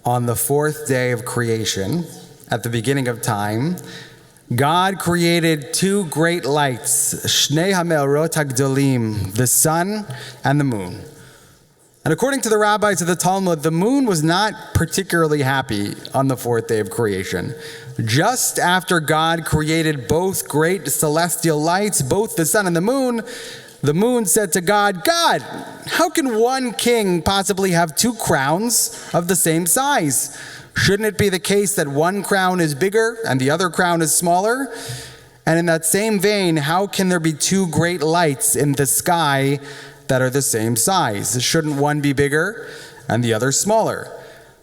On the fourth day of creation, at the beginning of time, God created two great lights, Shnei HaMe'orot HaGdolim, the sun and the moon. And according to the rabbis of the Talmud, the moon was not particularly happy on the fourth day of creation. Just after God created both great celestial lights, both the sun and the moon said to God, "God, how can one king possibly have two crowns of the same size? Shouldn't it be the case that one crown is bigger and the other crown is smaller? And in that same vein, how can there be two great lights in the sky that are the same size? Shouldn't one be bigger and the other smaller?"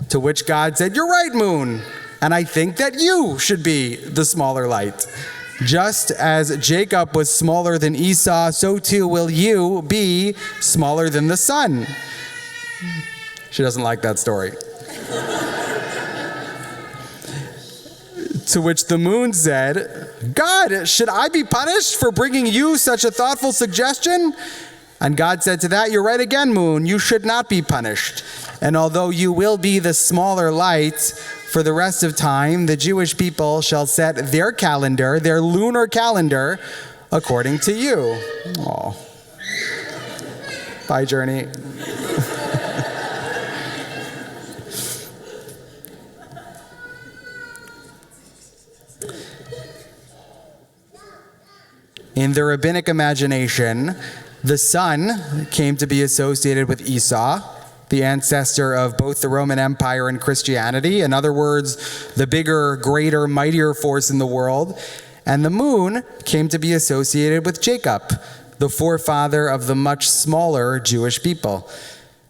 To which God said, "You're right, moon, and I think that you should be the smaller light. Just as Jacob was smaller than Esau, so too will you be smaller than the sun." She doesn't like that story. To which the moon said, "God, should I be punished for bringing you such a thoughtful suggestion?" And God said to that, "You're right again, moon, you should not be punished. And although you will be the smaller light, for the rest of time, the Jewish people shall set their calendar, their lunar calendar, according to you." Oh. Bye, Journey. In the rabbinic imagination, the sun came to be associated with Esau, the ancestor of both the Roman Empire and Christianity. In other words, the bigger, greater, mightier force in the world. And the moon came to be associated with Jacob, the forefather of the much smaller Jewish people.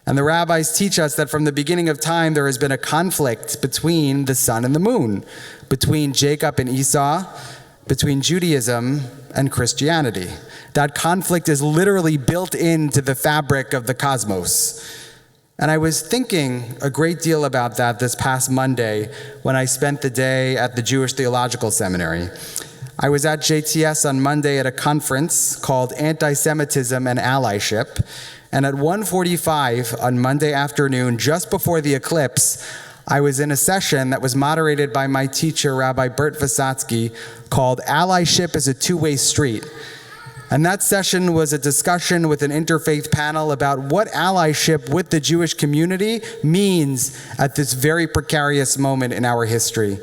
And the rabbis teach us that from the beginning of time, there has been a conflict between the sun and the moon, between Jacob and Esau, between Judaism and Christianity. That conflict is literally built into the fabric of the cosmos. And I was thinking a great deal about that this past Monday when I spent the day at the Jewish Theological Seminary. I was at JTS on Monday at a conference called Anti-Semitism and Allyship, and at 1:45 on Monday afternoon, just before the eclipse, I was in a session that was moderated by my teacher, Rabbi Bert Visotsky, called Allyship is a Two-Way Street. And that session was a discussion with an interfaith panel about what allyship with the Jewish community means at this very precarious moment in our history.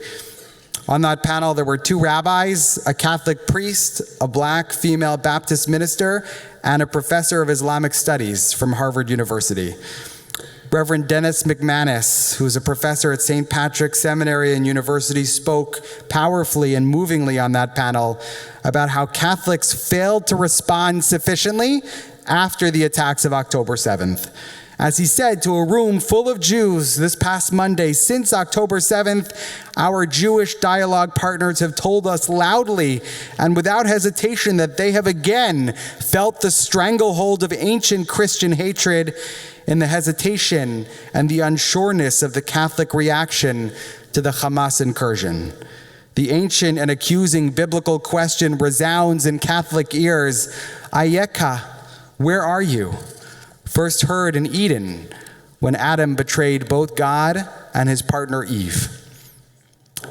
On that panel, there were two rabbis, a Catholic priest, a black female Baptist minister, and a professor of Islamic studies from Harvard University. Reverend Dennis McManus, who is a professor at St. Patrick's Seminary and University, spoke powerfully and movingly on that panel about how Catholics failed to respond sufficiently after the attacks of October 7th. As he said to a room full of Jews this past Monday, since October 7th, our Jewish dialogue partners have told us loudly and without hesitation that they have again felt the stranglehold of ancient Christian hatred in the hesitation and the unsureness of the Catholic reaction to the Hamas incursion. The ancient and accusing biblical question resounds in Catholic ears, Ayeka, where are you? First heard in Eden, when Adam betrayed both God and his partner Eve.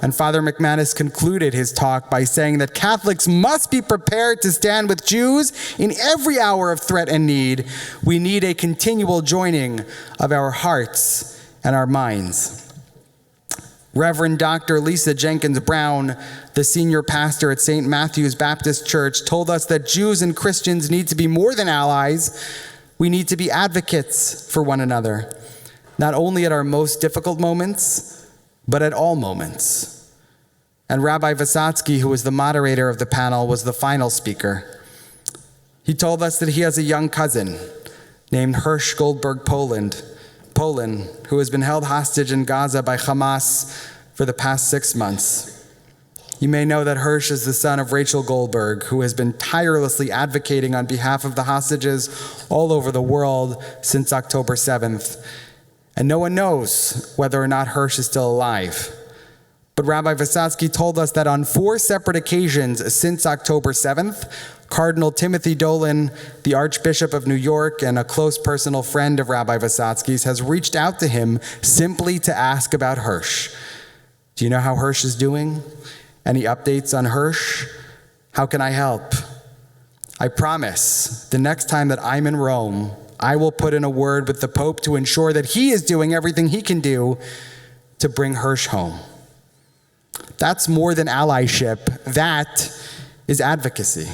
And Father McManus concluded his talk by saying that Catholics must be prepared to stand with Jews in every hour of threat and need. We need a continual joining of our hearts and our minds. Reverend Dr. Lisa Jenkins Brown, the senior pastor at St. Matthew's Baptist Church, told us that Jews and Christians need to be more than allies. We need to be advocates for one another, not only at our most difficult moments, but at all moments. And Rabbi Visotsky, who was the moderator of the panel, was the final speaker. He told us that he has a young cousin named Hirsch Goldberg Poland, who has been held hostage in Gaza by Hamas for the past 6 months. You may know that Hirsch is the son of Rachel Goldberg, who has been tirelessly advocating on behalf of the hostages all over the world since October 7th. And no one knows whether or not Hirsch is still alive. But Rabbi Vysotsky told us that on 4 separate occasions since October 7th, Cardinal Timothy Dolan, the Archbishop of New York and a close personal friend of Rabbi Vysotsky's, has reached out to him simply to ask about Hirsch. Do you know how Hirsch is doing? Any updates on Hirsch? How can I help? I promise the next time that I'm in Rome, I will put in a word with the Pope to ensure that he is doing everything he can do to bring Hirsch home. That's more than allyship. That is advocacy.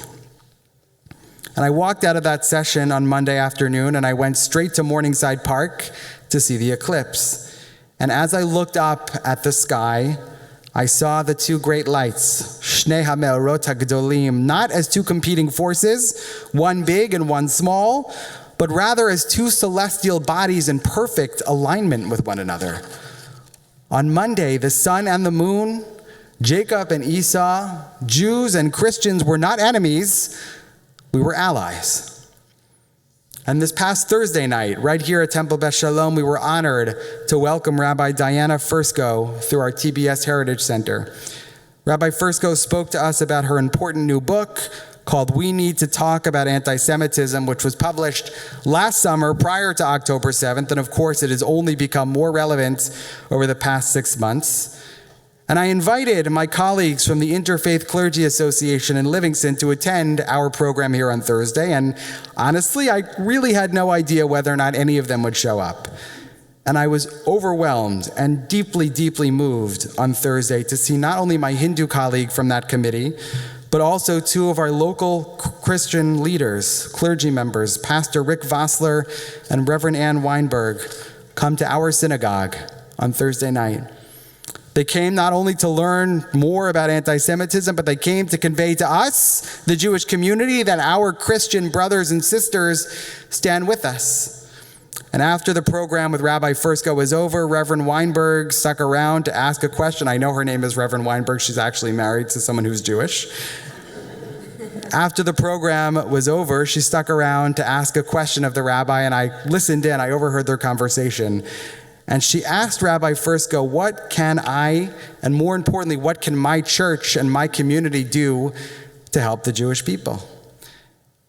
And I walked out of that session on Monday afternoon and I went straight to Morningside Park to see the eclipse. And as I looked up at the sky, I saw the 2 great lights, Shnei HaMe'orot HaGdolim, not as 2 competing forces, one big and one small, but rather as 2 celestial bodies in perfect alignment with one another. On Monday, the sun and the moon, Jacob and Esau, Jews and Christians were not enemies, we were allies. And this past Thursday night, right here at Temple Beth Shalom, we were honored to welcome Rabbi Diana Fursko through our TBS Heritage Center. Rabbi Fursko spoke to us about her important new book called We Need to Talk About Anti-Semitism, which was published last summer prior to October 7th, and of course it has only become more relevant over the past 6 months. And I invited my colleagues from the Interfaith Clergy Association in Livingston to attend our program here on Thursday, and honestly, I really had no idea whether or not any of them would show up. And I was overwhelmed and deeply, deeply moved on Thursday to see not only my Hindu colleague from that committee, but also 2 of our local Christian leaders, clergy members, Pastor Rick Vossler and Reverend Ann Weinberg, come to our synagogue on Thursday night. They came not only to learn more about anti-Semitism, but they came to convey to us, the Jewish community, that our Christian brothers and sisters stand with us. And after the program with Rabbi Fursko was over, Reverend Weinberg stuck around to ask a question. I know her name is Reverend Weinberg. She's actually married to someone who's Jewish. After the program was over, she stuck around to ask a question of the rabbi, and I listened in. I overheard their conversation. And she asked Rabbi Fursko, what can I, and more importantly, what can my church and my community do to help the Jewish people?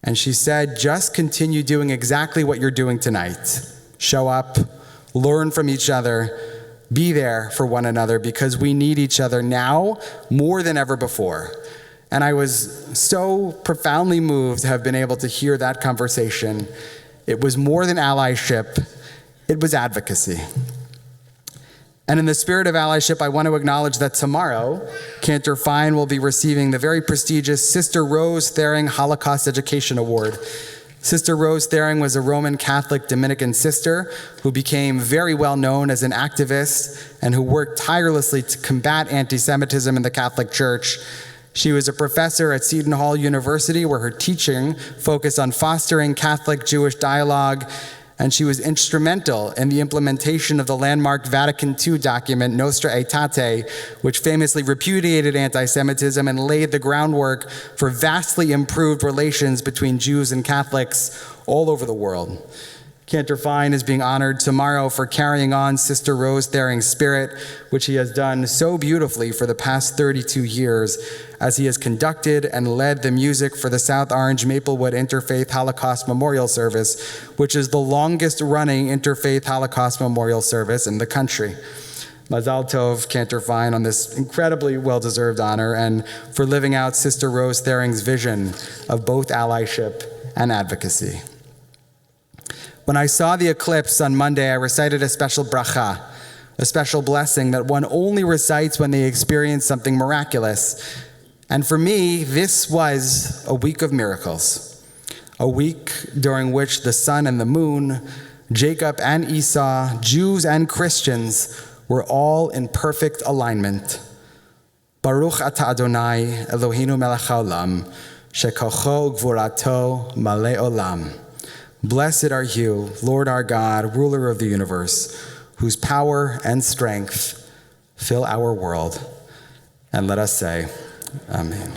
And she said, just continue doing exactly what you're doing tonight. Show up, learn from each other, be there for one another, because we need each other now more than ever before. And I was so profoundly moved to have been able to hear that conversation. It was more than allyship, it was advocacy. And in the spirit of allyship, I want to acknowledge that tomorrow, Cantor Fine will be receiving the very prestigious Sister Rose Thering Holocaust Education Award. Sister Rose Thering was a Roman Catholic Dominican sister who became very well known as an activist and who worked tirelessly to combat anti-Semitism in the Catholic Church. She was a professor at Seton Hall University, where her teaching focused on fostering Catholic-Jewish dialogue, and she was instrumental in the implementation of the landmark Vatican II document, Nostra Aetate, which famously repudiated anti-Semitism and laid the groundwork for vastly improved relations between Jews and Catholics all over the world. Cantor Fine is being honored tomorrow for carrying on Sister Rose Thering's spirit, which he has done so beautifully for the past 32 years, as he has conducted and led the music for the South Orange Maplewood Interfaith Holocaust Memorial Service, which is the longest running interfaith Holocaust memorial service in the country. Mazal Tov, Cantor Fine, on this incredibly well-deserved honor, and for living out Sister Rose Thering's vision of both allyship and advocacy. When I saw the eclipse on Monday, I recited a special bracha, a special blessing that one only recites when they experience something miraculous. And for me, this was a week of miracles, a week during which the sun and the moon, Jacob and Esau, Jews and Christians were all in perfect alignment. Baruch atah Adonai, Eloheinu melech haolam, shekocho ugvurato malei olam. Blessed are you, Lord our God, ruler of the universe, whose power and strength fill our world. And let us say, Amen.